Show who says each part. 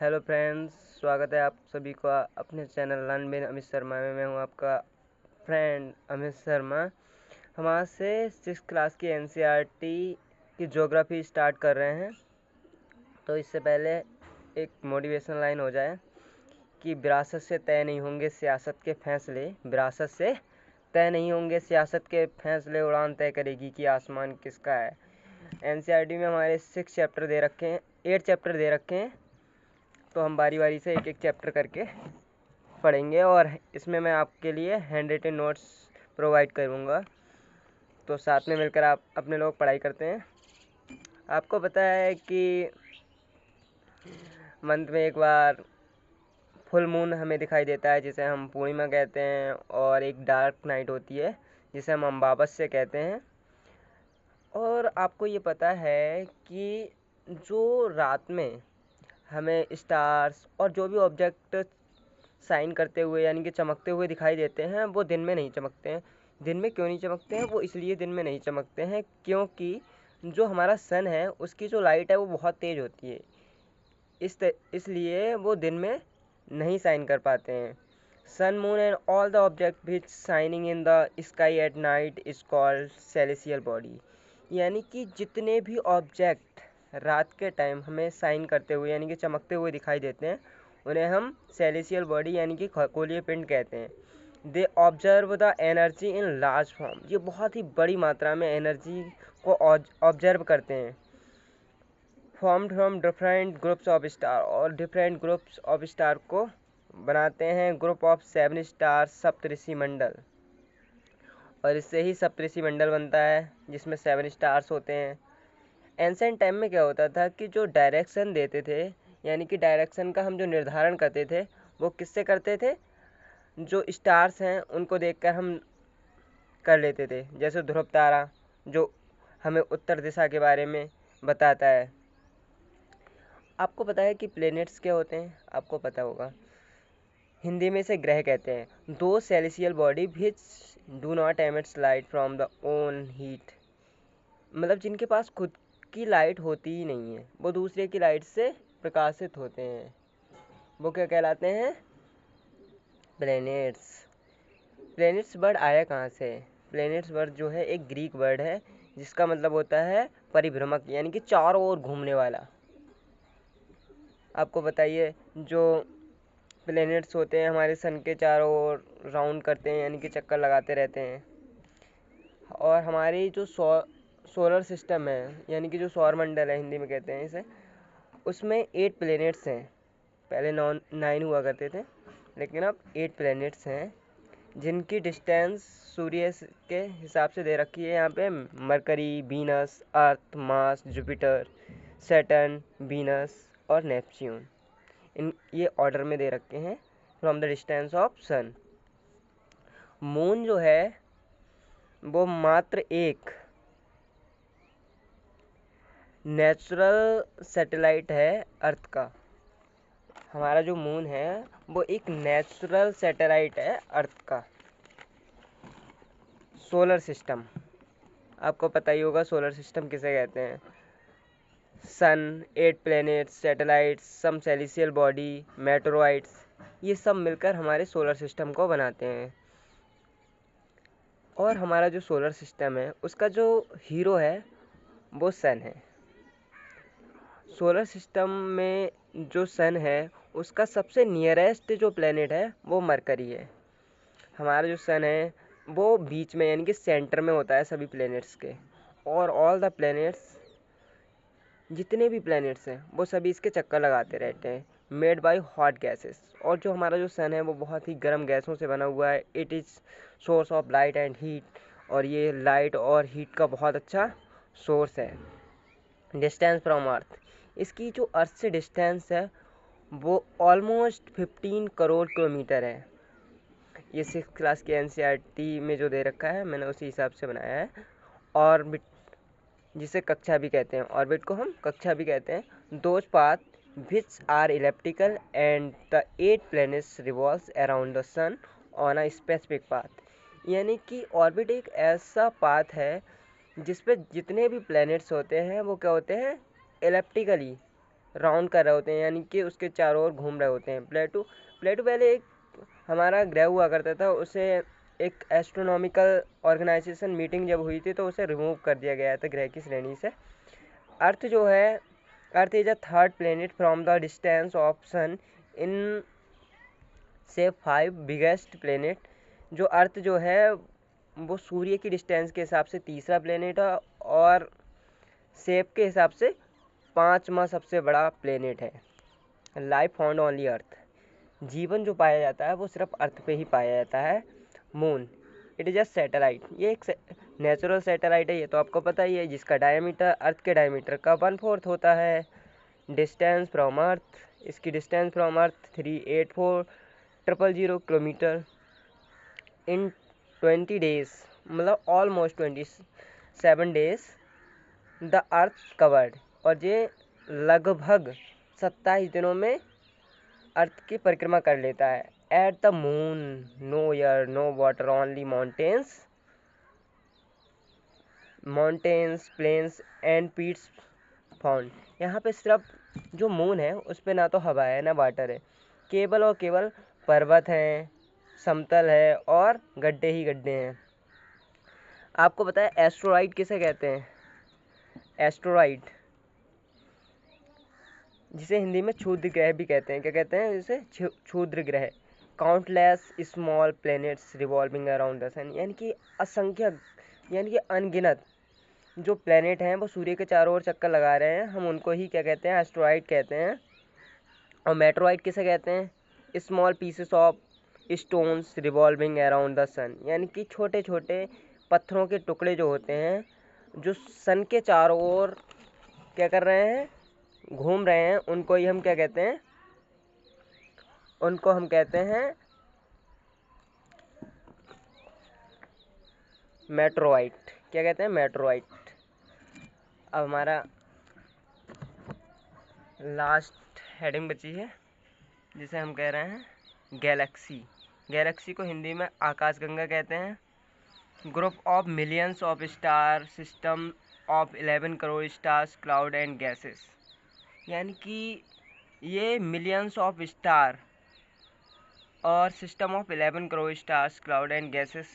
Speaker 1: Hello friends, स्वागत है आप सभी को अपने channel learn with Amit Sharma में। मैं हूं आपका फ्रेंड अमित शर्मा। हम आज से 6th क्लास की एनसीईआरटी की ज्योग्राफी स्टार्ट कर रहे हैं। तो इससे पहले एक मोटिवेशन लाइन हो जाए कि विरासत से तय नहीं होंगे सियासत के फैसले, विरासत से तय नहीं होंगे सियासत के फैसले, उड़ान तय करेगी कि आसमान किसका है। एनसीईआरटी में हमारे 6 चैप्टर दे रखे हैं, 8 चैप्टर दे रखे हैं। तो हम बारी बारी से एक एक चैप्टर करके पढ़ेंगे और इसमें मैं आपके लिए हैंड रिटन नोट्स प्रोवाइड करूँगा। तो साथ में मिलकर आप अपने लोग पढ़ाई करते हैं। आपको पता है कि मंथ में एक बार फुल मून हमें दिखाई देता है, जिसे हम पूर्णिमा कहते हैं, और एक डार्क नाइट होती है जिसे हम अमावस्या कहते हैं। और आपको ये पता है कि जो रात में हमें स्टार्स और जो भी ऑब्जेक्ट साइन करते हुए यानी कि चमकते हुए दिखाई देते हैं, वो दिन में नहीं चमकते हैं। दिन में क्यों नहीं चमकते हैं? वो इसलिए दिन में नहीं चमकते हैं क्योंकि जो हमारा सन है उसकी जो लाइट है वो बहुत तेज़ होती है। इसलिए वो दिन में नहीं साइन कर पाते हैं। Sun, moon and all the object which shining in the sky at night is called celestial body. यानी कि जितने भी ऑब्जेक्ट रात के टाइम हमें साइन करते हुए यानी कि चमकते हुए दिखाई देते हैं, उन्हें हम सेलेसियल बॉडी यानी कि खगोलीय पिंड कहते हैं। They observe the energy in large form. ये बहुत ही बड़ी मात्रा में एनर्जी को ऑब्जर्व करते हैं। Formed from different groups of star, और डिफरेंट ग्रुप्स ऑफ स्टार को बनाते हैं ग्रुप ऑफ 7 स्टार सप्तऋषि मंडल। और इससे ही सप्तऋषि मंडल बनता है जिसमें 7 स्टार्स होते हैं। एंशिएंट टाइम में क्या होता था कि जो डायरेक्शन देते थे यानी कि डायरेक्शन का हम जो निर्धारण करते थे वो किससे करते थे? जो स्टार्स हैं उनको देखकर हम कर लेते थे। जैसे ध्रुव तारा जो हमें उत्तर दिशा के बारे में बताता है। आपको पता है कि प्लैनेट्स क्या होते हैं? आपको पता होगा। हिंदी में इसे ग्रह कहते हैं। Those celestial body which do not emits light from the own heat, मतलब जिनके पास खुद की लाइट होती ही नहीं है, वो दूसरे की लाइट से प्रकाशित होते हैं, वो क्या कहलाते हैं? प्लैनेट्स। प्लैनेट्स वर्ड आया कहाँ से? प्लैनेट्स वर्ड जो है एक ग्रीक वर्ड है जिसका मतलब होता है परिभ्रमक यानी कि चारों ओर घूमने वाला। आपको बताइए, जो प्लैनेट्स होते हैं हमारे सन के चारों ओर राउंड करते हैं यानी कि चक्कर लगाते रहते हैं। और हमारी जो सोलर सिस्टम है यानी कि जो सौर मंडल है, हिंदी में कहते हैं इसे, उसमें 8 प्लैनेट्स हैं। पहले 9 हुआ करते थे, लेकिन अब 8 प्लैनेट्स हैं जिनकी डिस्टेंस सूर्य के हिसाब से दे रखी है। यहाँ पे Mercury, Venus, Earth, Mars, Jupiter, Saturn, Venus और नेपच्यून, इन ये ऑर्डर में दे रखे हैं from the distance of sun. Moon जो है वो मात्र एक नेचुरल सैटेलाइट है अर्थ का। हमारा जो मून है वो एक नेचुरल सैटेलाइट है अर्थ का। सोलर सिस्टम, आपको पता ही होगा सोलर सिस्टम किसे कहते हैं। सन, 8 प्लैनेट्स, सैटेलाइट्स, सम सेलेसियल बॉडी, मेटेरॉइड्स, ये सब मिलकर हमारे सोलर सिस्टम को बनाते हैं। और हमारा जो सोलर सिस्टम है उसका जो हीरो है वो सन है। सोलर सिस्टम में जो सन है उसका सबसे नियरेस्ट जो प्लेनेट है वो मरकरी है। हमारा जो सन है वो बीच में यानी कि सेंटर में होता है सभी प्लैनेट्स के। और ऑल द प्लैनेट्स, जितने भी प्लैनेट्स हैं वो सभी इसके चक्कर लगाते रहते हैं, मेड बाय हॉट गैसेस। और जो हमारा जो सन है वो बहुत ही गर्म गैसों से बना हुआ है। It is source of light and heat, और ये लाइट और हीट का बहुत अच्छा सोर्स है। डिस्टेंस फ्रॉम अर्थ, इसकी जो अर्थ से डिस्टेंस है वो ऑलमोस्ट 15 करोड़ किलोमीटर है। ये 6th क्लास की एनसीईआरटी में जो दे रखा है मैंने उसी हिसाब से बनाया है। ऑर्बिट, जिसे कक्षा भी कहते हैं, ऑर्बिट को हम कक्षा भी कहते हैं। Those path which are elliptical and the 8 planets revolves around the sun on a specific path. यानी कि ऑर्बिट एक ऐसा पाथ है जिस पे जितने भी प्लैनेट्स होते हैं वो क्या होते हैं? इलेप्टिकली राउंड कर रहे होते हैं, यानी कि उसके चारों ओर घूम रहे होते हैं। प्लेटो प्लेटो पहले एक हमारा ग्रह हुआ करता था, उसे एक एस्ट्रोनॉमिकल ऑर्गेनाइजेशन मीटिंग जब हुई थी तो उसे रिमूव कर दिया गया था ग्रह की श्रेणी से। अर्थ जो है, earth is a third planet from the distance of sun in से 5 बिगेस्ट प्लेनेट। जो अर्थ जो है वो सूर्य की डिस्टेंस के हिसाब से तीसरा प्लेनेट है और शेप के हिसाब से 5वां सबसे बड़ा प्लेनेट है। लाइफ फाउंड ओनली अर्थ, जीवन जो पाया जाता है वो सिर्फ अर्थ पे ही पाया जाता है। Moon, it is a satellite, ये एक नेचुरल सैटेलाइट है, ये तो आपको पता ही है, जिसका डायमीटर अर्थ के डायमीटर का 1/4 होता है। डिस्टेंस फ्रॉम अर्थ, इसकी distance from earth 384,000 kilometre. In 20 days, मतलब almost 27 days the earth covered, और ये लगभग 27 दिनों में अर्थ की परिक्रमा कर लेता है। At the moon no air no water only mountains plains and pits found. यहाँ पे सिर्फ जो मून है उस पर ना तो हवा है ना वाटर है, केवल और केवल पर्वत हैं, समतल है और गड्ढे ही गड्ढे हैं। आपको पता है एस्ट्रॉइड किसे कहते हैं? एस्ट्रॉइड, जिसे हिंदी में क्षुद्र ग्रह भी कहते हैं। क्या कहते हैं जिसे? क्षुद्र ग्रह। Countless small planets revolving around the sun, यानी कि असंख्य, यानी कि अनगिनत जो प्लैनेट हैं वो सूर्य के चारों ओर चक्कर लगा रहे हैं, हम उनको ही क्या कहते हैं? एस्ट्रॉइड कहते हैं। और मेट्रॉइड किसे कहते हैं? Small pieces of stones revolving around the sun, यानी कि छोटे छोटे पत्थरों के टुकड़े जो होते हैं जो सन के चारों ओर क्या कर रहे हैं? घूम रहे हैं, उनको ही हम क्या कहते हैं? उनको हम कहते हैं मेट्रोइड। क्या कहते हैं? मेट्रोइड। अब हमारा लास्ट हेडिंग बची है जिसे हम कह रहे हैं गैलेक्सी। गैलेक्सी को हिंदी में आकाशगंगा कहते हैं। Group of millions of star, system of 11 crore stars, cloud and gases, यानी कि ये मिलियंस ऑफ स्टार और system of 11 crore stars, cloud and gases